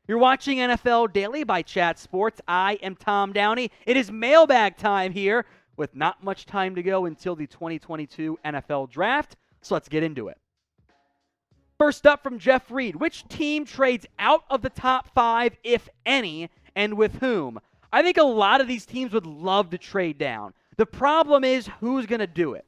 You're watching NFL Daily by Chat Sports. I am Tom Downey. It is mailbag time here with not much time to go until the 2022 NFL Draft, so let's get into it. First up from Jeff Reed, which team trades out of the top 5, if any, and with whom? I think a lot of these teams would love to trade down. The problem is who's going to do it.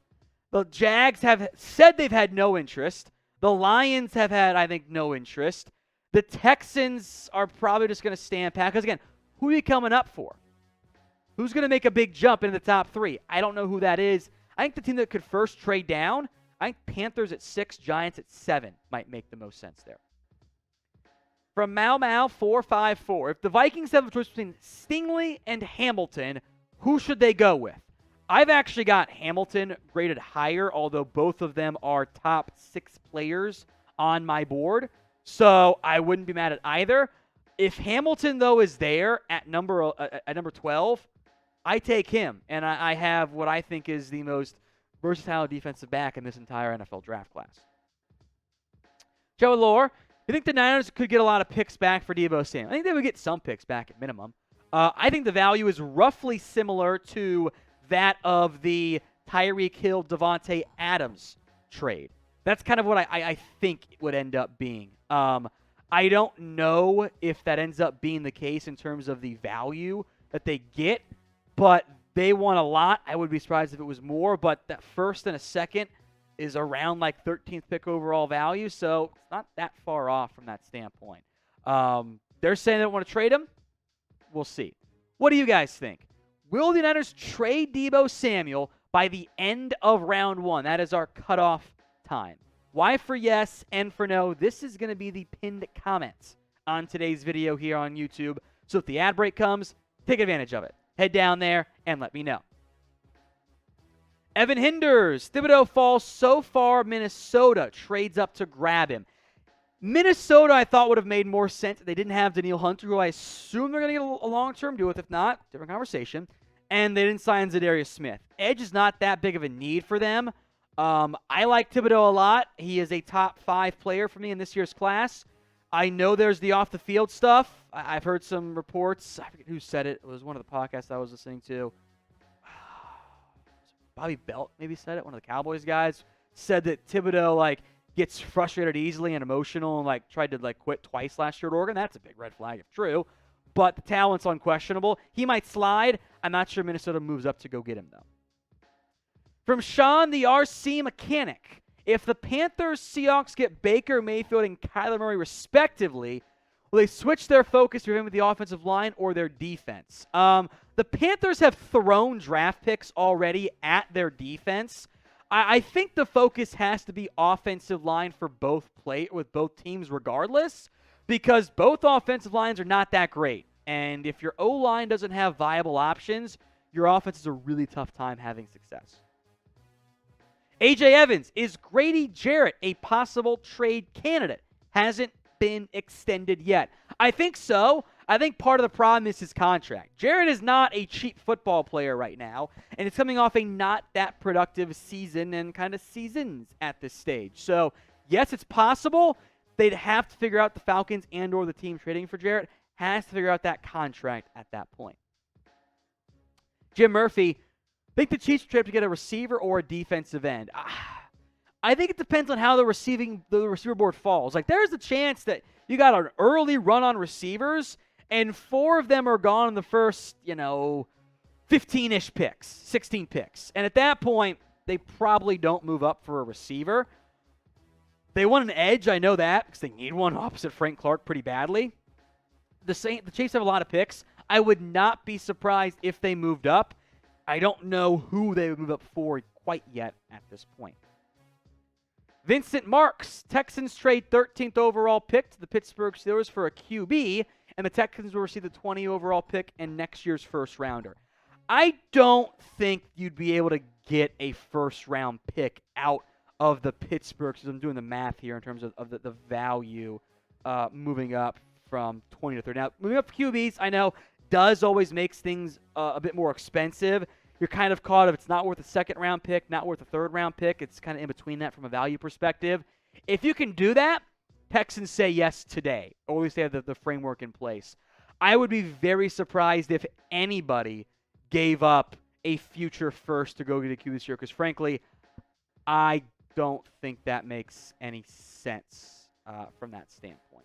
The Jags have said they've had no interest. The Lions have had, I think, no interest. The Texans are probably just going to stand pat. Because, again, who are you coming up for? Who's going to make a big jump into the top 3? I don't know who that is. I think the team that could first trade down, I think Panthers at 6, Giants at 7 might make the most sense there. From Mau454, if the Vikings have a choice between Stingley and Hamilton, who should they go with? I've actually got Hamilton graded higher, although both of them are top 6 players on my board. So I wouldn't be mad at either. If Hamilton, though, is there at number 12, I take him. And I have what I think is the most versatile defensive back in this entire NFL draft class. Joe Allure, you think the Niners could get a lot of picks back for Deebo Samuel? I think they would get some picks back at minimum. I think the value is roughly similar to that of the Tyreek Hill, Devontae Adams trade. That's kind of what I think it would end up being. I don't know if that ends up being the case in terms of the value that they get, but they want a lot. I would be surprised if it was more, but that first and a second is around like 13th pick overall value, so it's not that far off from that standpoint. They're saying they don't want to trade him. We'll see. What do you guys think? Will the Niners trade Deebo Samuel by the end of round 1? That is our cutoff time. Y for yes, N for no. This is going to be the pinned comment on today's video here on YouTube. So if the ad break comes, take advantage of it. Head down there and let me know. Evan Hinders, Thibodeaux falls so far, Minnesota trades up to grab him. Minnesota, I thought, would have made more sense if they didn't have Danielle Hunter, who I assume they're going to get a long-term deal with. If not, different conversation. And they didn't sign Zadarius Smith. Edge is not that big of a need for them. I like Thibodeaux a lot. He is a top 5 player for me in this year's class. I know there's the off-the-field stuff. I've heard some reports. I forget who said it. It was one of the podcasts I was listening to. Bobby Belt maybe said it. One of the Cowboys guys said that Thibodeaux, gets frustrated easily and emotional and tried to quit twice last year at Oregon. That's a big red flag if true. But the talent's unquestionable. He might slide. I'm not sure Minnesota moves up to go get him, though. From Sean, the RC Mechanic. If the Panthers, Seahawks get Baker Mayfield and Kyler Murray respectively, will they switch their focus to him with the offensive line or their defense? The Panthers have thrown draft picks already at their defense. I think the focus has to be offensive line for both with both teams regardless, because both offensive lines are not that great. And if your O-line doesn't have viable options, your offense has a really tough time having success. A.J. Evans, is Grady Jarrett a possible trade candidate? Hasn't been extended yet. I think so. I think part of the problem is his contract. Jarrett is not a cheap football player right now, and it's coming off a not that productive season and kind of seasons at this stage. So, yes, it's possible. They'd have to figure out, the Falcons and or the team trading for Jarrett has to figure out that contract at that point. Jim Murphy, think the Chiefs trade to get a receiver or a defensive end? I think it depends on how the receiver board falls. There's a chance that you got an early run on receivers, and 4 of them are gone in the first, 15-ish picks, 16 picks. And at that point, they probably don't move up for a receiver. They want an edge, I know that, because they need one opposite Frank Clark pretty badly. The Chiefs have a lot of picks. I would not be surprised if they moved up. I don't know who they would move up for quite yet at this point. Vincent Marks, Texans trade 13th overall pick to the Pittsburgh Steelers for a QB, and the Texans will receive the 20 overall pick and next year's first rounder. I don't think you'd be able to get a first-round pick out of the Pittsburgh, because I'm doing the math here in terms of the value moving up from 20 to 30. Now, moving up for QBs, I know, does always makes things a bit more expensive. You're kind of caught if it's not worth a second-round pick, not worth a third-round pick. It's kind of in between that from a value perspective. If you can do that, Texans say yes today, or at least they have the framework in place. I would be very surprised if anybody gave up a future first to go get a QB this year, because frankly, I don't think that makes any sense from that standpoint.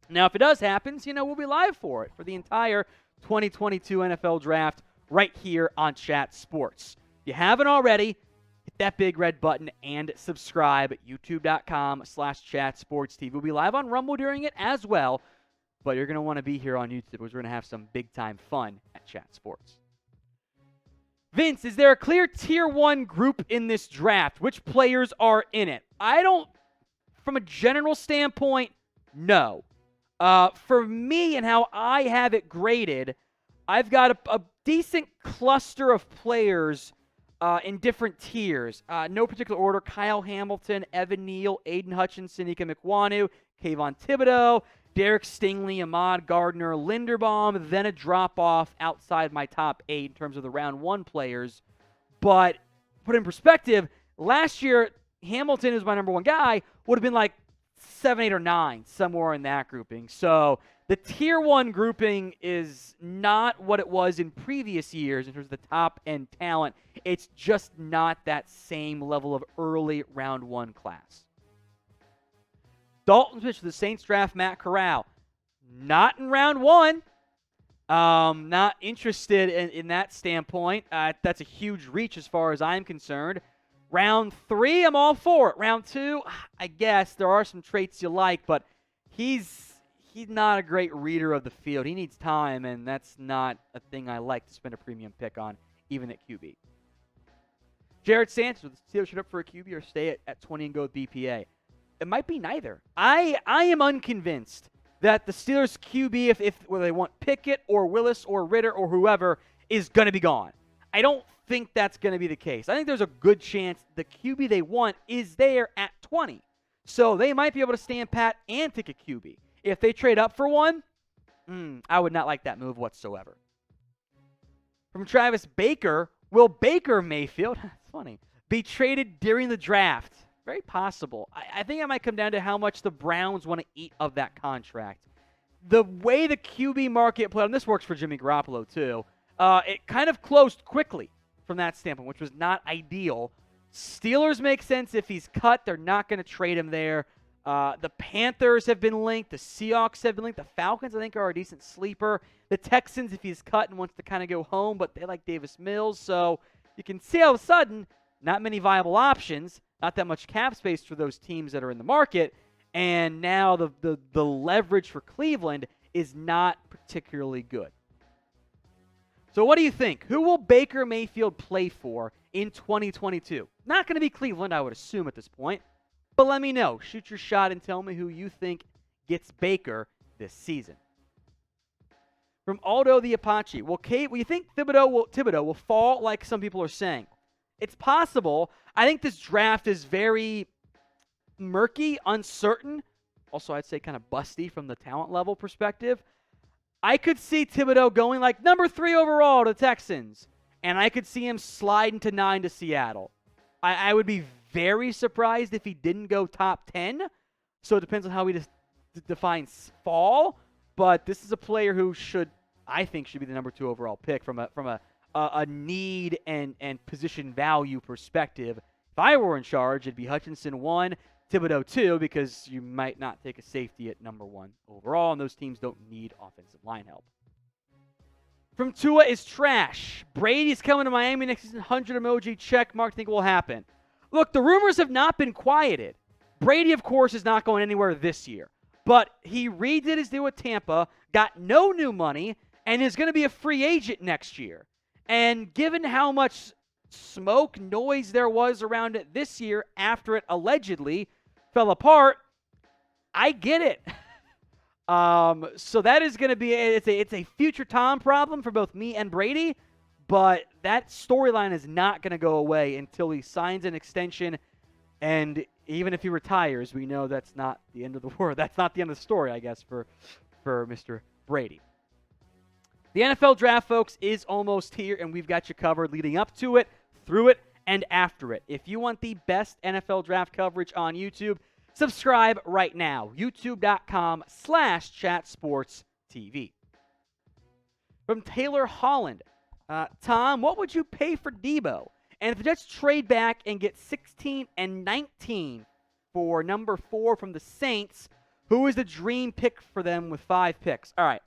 Now, if it does happen, we'll be live for it for the entire 2022 NFL Draft right here on Chat Sports. If you haven't already, hit that big red button and subscribe at youtube.com/chatsportstv. We'll be live on Rumble during it as well, but you're going to want to be here on YouTube because we're going to have some big-time fun at Chat Sports. Vince, is there a clear Tier 1 group in this draft? Which players are in it? From a general standpoint, no. For me and how I have it graded, I've got a decent cluster of players in different tiers. No particular order. Kyle Hamilton, Evan Neal, Aiden Hutchinson, Ika Mekwonu, Kayvon Thibodeaux, Derek Stingley, Ahmad Gardner, Linderbaum, then a drop-off outside my top 8 in terms of the round 1 players. But put in perspective, last year, Hamilton, who's my number 1 guy, would have been like 7, 8, or 9, somewhere in that grouping. So the Tier 1 grouping is not what it was in previous years in terms of the top-end talent. It's just not that same level of early round 1 class. Dalton pitched for the Saints draft Matt Corral. Not in round 1. Not interested in that standpoint. That's a huge reach as far as I'm concerned. Round 3, I'm all for it. Round 2, I guess there are some traits you like, but he's not a great reader of the field. He needs time, and that's not a thing I like to spend a premium pick on, even at QB. Jared Sanchez, with the Steelers should up for a QB or stay at 20 and go with BPA? It might be neither. I am unconvinced that the Steelers QB, whether they want Pickett or Willis or Ritter or whoever, is going to be gone. I don't think that's going to be the case. I think there's a good chance the QB they want is there at 20. So they might be able to stand pat and take a QB. If they trade up for one, I would not like that move whatsoever. From Travis Baker, will Baker Mayfield, that's funny, be traded during the draft? Very possible. I think it might come down to how much the Browns want to eat of that contract. The way the QB market played, and this works for Jimmy Garoppolo too, it kind of closed quickly from that standpoint, which was not ideal. Steelers make sense if he's cut. They're not going to trade him there. The Panthers have been linked. The Seahawks have been linked. The Falcons, I think, are a decent sleeper. The Texans, if he's cut and wants to kind of go home, but they like Davis Mills. So you can see all of a sudden, not many viable options, not that much cap space for those teams that are in the market. And now the leverage for Cleveland is not particularly good. So what do you think? Who will Baker Mayfield play for in 2022? Not going to be Cleveland, I would assume, at this point. But let me know. Shoot your shot and tell me who you think gets Baker this season. From Aldo the Apache. Will you think Thibodeaux will fall like some people are saying? It's possible. I think this draft is very murky, uncertain. Also, I'd say kind of busty from the talent level perspective. I could see Thibodeaux going like number 3 overall to the Texans. And I could see him sliding to 9 to Seattle. I would be very surprised if he didn't go top 10. So it depends on how he defines fall. But this is a player who I think should be the number 2 overall pick from a need and position value perspective. If I were in charge, it'd be Hutchinson 1, Thibodeaux 2, because you might not take a safety at number 1 overall, and those teams don't need offensive line help. From Tua is trash. Brady's coming to Miami next season. 100 emoji check mark. Think will happen. Look, the rumors have not been quieted. Brady, of course, is not going anywhere this year. But he redid his deal with Tampa, got no new money, and is going to be a free agent next year. And given how much smoke, noise there was around it this year after it allegedly fell apart, I get it. So that is going to be it's a future Tom problem for both me and Brady, but that storyline is not going to go away until he signs an extension, and even if he retires, we know that's not the end of the world. That's not the end of the story, I guess, for Mr. Brady. The NFL draft, folks, is almost here, and we've got you covered leading up to it, through it, and after it. If you want the best NFL draft coverage on YouTube, Subscribe right now. YouTube.com/chatsportstv. From Taylor Holland. Tom, what would you pay for Deebo? And if the Jets trade back and get 16 and 19 for number 4 from the Saints, who is the dream pick for them with 5 picks? All right.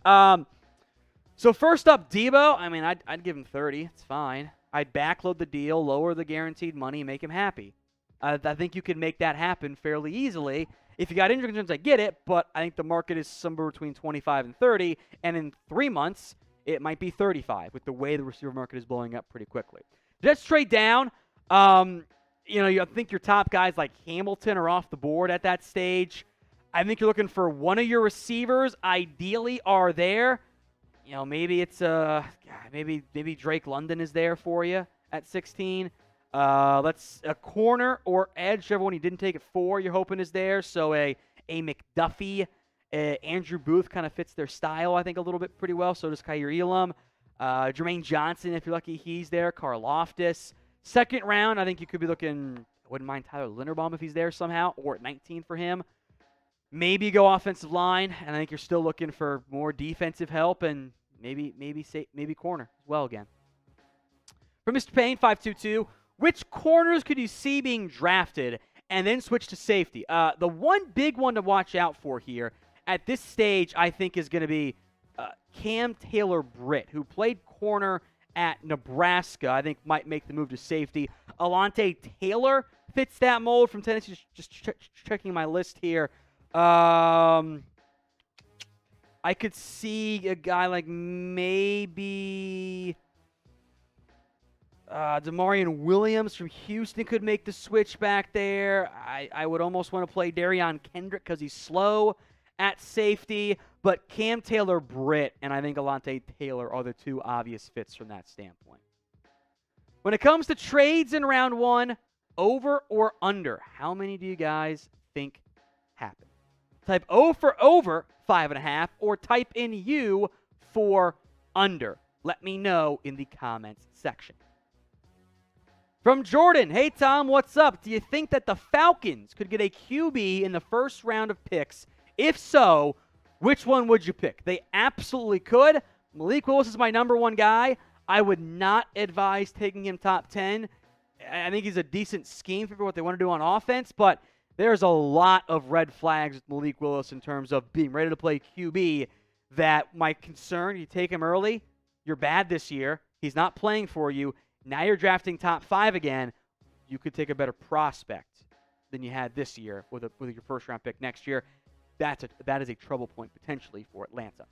So first up, Deebo. I mean, I'd give him 30. It's fine. I'd backload the deal, lower the guaranteed money, and make him happy. I think you can make that happen fairly easily. If you got injury concerns, I get it, but I think the market is somewhere between 25 and 30, and in 3 months, it might be 35 with the way the receiver market is blowing up pretty quickly. Jets trade down. I think your top guys like Hamilton are off the board at that stage. I think you're looking for one of your receivers. Ideally, are there. Maybe it's maybe Drake London is there for you at 16. Let's a corner or edge, whichever one you didn't take at 4. You're hoping is there. So a McDuffie, Andrew Booth kind of fits their style, I think, a little bit pretty well. So does Kaiir Elam. Jermaine Johnson, if you're lucky, he's there. Karlaftis. Second round, I think you could be looking. I wouldn't mind Tyler Linderbaum if he's there somehow, or at 19 for him. Maybe go offensive line, and I think you're still looking for more defensive help, and maybe corner as well again. For Mr. Payne, 522, which corners could you see being drafted and then switch to safety? The one big one to watch out for here at this stage, I think, is going to be Cam Taylor-Britt, who played corner at Nebraska. I think might make the move to safety. Alontae Taylor fits that mold from Tennessee. Just checking my list here. I could see a guy like maybe Damarian Williams from Houston could make the switch back there. I would almost want to play Darion Kendrick because he's slow at safety. But Cam Taylor-Britt and I think Alontae Taylor are the two obvious fits from that standpoint. When it comes to trades in round 1, over or under, how many do you guys think happen? Type O for over, 5.5, or type in U for under. Let me know in the comments section. From Jordan, hey Tom, what's up? Do you think that the Falcons could get a QB in the first round of picks? If so, which one would you pick? They absolutely could. Malik Willis is my number 1 guy. I would not advise taking him top 10. I think he's a decent scheme for what they want to do on offense, but there's a lot of red flags with Malik Willis in terms of being ready to play QB that my concern, you take him early, you're bad this year, he's not playing for you, now you're drafting top 5 again, you could take a better prospect than you had this year with your first round pick next year. That is a trouble point potentially for Atlanta.